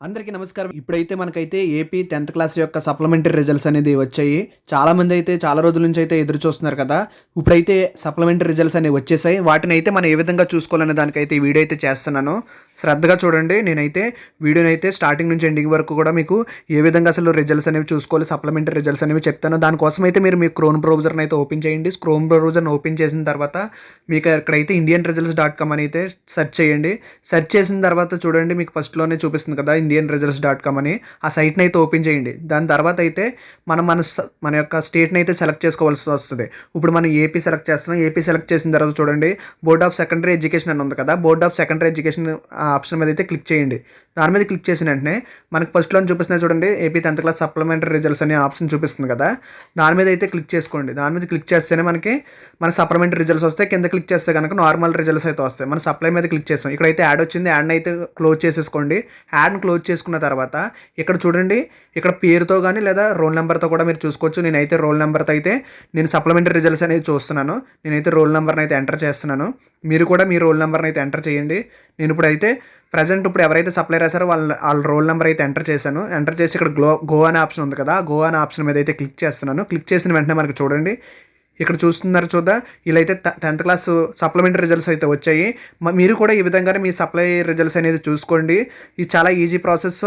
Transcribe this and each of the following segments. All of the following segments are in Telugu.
అందరికీ నమస్కారం. ఇప్పుడైతే మనకైతే ఏపీ 10థ్ క్లాస్ యొక్క సప్లిమెంటరీ రిజల్ట్స్ అనేది వచ్చాయి. చాలామంది అయితే చాలా రోజుల నుంచి అయితే ఎదురు చూస్తున్నారు కదా! ఇప్పుడైతే సప్లిమెంటరీ రిజల్ట్స్ అనేవి వచ్చేసాయి. వాటినైతే మనం ఏ విధంగా చూసుకోవాలనే దానికైతే ఈ వీడియో అయితే చేస్తున్నాను. శ్రద్ధగా చూడండి. నేనైతే వీడియోనైతే స్టార్టింగ్ నుంచి ఎండింగ్ వరకు కూడా మీకు ఏ విధంగా అసలు రిజల్ట్స్ అనేవి చూసుకోవాలి, సప్లిమెంటరీ రిజల్ట్స్ అనేవి చెప్తాను. దానికోసం అయితే మీరు మీ క్రోమ్ బ్రౌజర్ని అయితే ఓపెన్ చేయండి. క్రోమ్ బ్రౌజర్ని ఓపెన్ చేసిన తర్వాత మీకు ఇక్కడైతే indianresults.com అని అయితే సెర్చ్ చేయండి. సెర్చ్ చేసిన తర్వాత చూడండి, మీకు ఫస్ట్లోనే చూపిస్తుంది కదా indianresults.com అని. ఆ సైట్ని అయితే ఓపెన్ చేయండి. దాని తర్వాత అయితే మన యొక్క స్టేట్ని అయితే సెలెక్ట్ చేసుకోవాల్సి వస్తుంది. ఇప్పుడు మనం ఏపీ సెలెక్ట్ చేస్తున్నాం. ఏపీ సెలెక్ట్ చేసిన తర్వాత చూడండి, బోర్డ్ ఆఫ్ సెకండరీ ఎడ్యుకేషన్ అని ఉంది కదా, board of secondary education option మీద అయితే క్లిక్ చేయండి. దాని మీద క్లిక్ చేసిన వెంటనే మనకు ఫస్ట్లో చూపిస్తున్నాయి చూడండి, AP 10th class supplementary results అనే ఆప్షన్ చూపిస్తుంది కదా, దాని మీద అయితే క్లిక్ చేసుకోండి. దాని మీద క్లిక్ చేస్తేనే మన సప్లిమెంటరీ రిజల్ట్స్ వస్తాయి. కింద క్లిక్ చేస్తే కనుక నార్మల్ రిజల్ట్స్ అయితే వస్తాయి. మన సప్లై మీద క్లిక్ చేస్తాం. ఇక్కడైతే యాడ్ వచ్చింది, యాడ్ని అయితే క్లోజ్ చేసేసుకోండి. యాడ్ని క్లోజ్ చేసుకున్న తర్వాత ఇక్కడ చూడండి, ఇక్కడ పేరుతో కానీ లేదా రోల్ నెంబర్తో కూడా మీరు చూసుకోవచ్చు. నేనైతే రోల్ నెంబర్తో అయితే నేను సప్లిమెంటరీ రిజల్ట్స్ అనేది చూస్తున్నాను. నేనైతే రోల్ నెంబర్ని అయితే ఎంటర్ చేస్తున్నాను. మీరు కూడా మీ రోల్ నెంబర్ని అయితే ఎంటర్ చేయండి. నేను ఇప్పుడైతే ఇప్పుడు ఎవరైతే సప్లై రాశారో వాళ్ళ రోల్ నెంబర్ అయితే ఎంటర్ చేశాను. ఎంటర్ చేసి ఇక్కడ గో అనే ఆప్షన్ ఉంది కదా, గో అనే ఆప్షన్ మీద అయితే క్లిక్ చేస్తున్నాను. క్లిక్ చేసిన వెంటనే మనకు చూడండి, ఇక్కడ చూస్తున్నారు ఇలా అయితే 10th క్లాస్ సప్లిమెంటరీ రిజల్ట్స్ అయితే వచ్చాయి. మీరు కూడా ఈ విధంగానే మీ సప్లై రిజల్ట్స్ అనేది చూసుకోండి. ఇది చాలా ఈజీ ప్రాసెస్.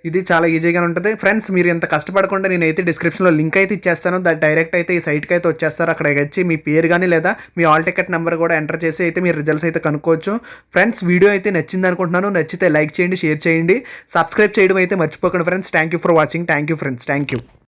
ఇది చాలా ఈజీగా ఉంటుంది ఫ్రెండ్స్. మీరు ఎంత కష్టపడకుండా నేనైతే డిస్క్రిప్షన్లో లింక్ అయితే ఇచ్చేస్తాను. డైరెక్ట్ అయితే ఈ సైట్కి అయితే వచ్చేస్తారు. అక్కడికి వచ్చి మీ పేరు కానీ లేదా మీ ఆల్ టికెట్ నెంబర్ కూడా ఎంటర్ చేసి అయితే మీరు రిజల్ట్స్ అయితే కనుక్కోవచ్చు. ఫ్రెండ్స్, వీడియో అయితే నచ్చింది అనుకుంటున్నాను. నచ్చితే లైక్ చేయండి, షేర్ చేయండి, సబ్స్క్రైబ్ చేయడం అయితే మర్చిపోకండి friends. Thank you for watching. Thank you friends. Thank you.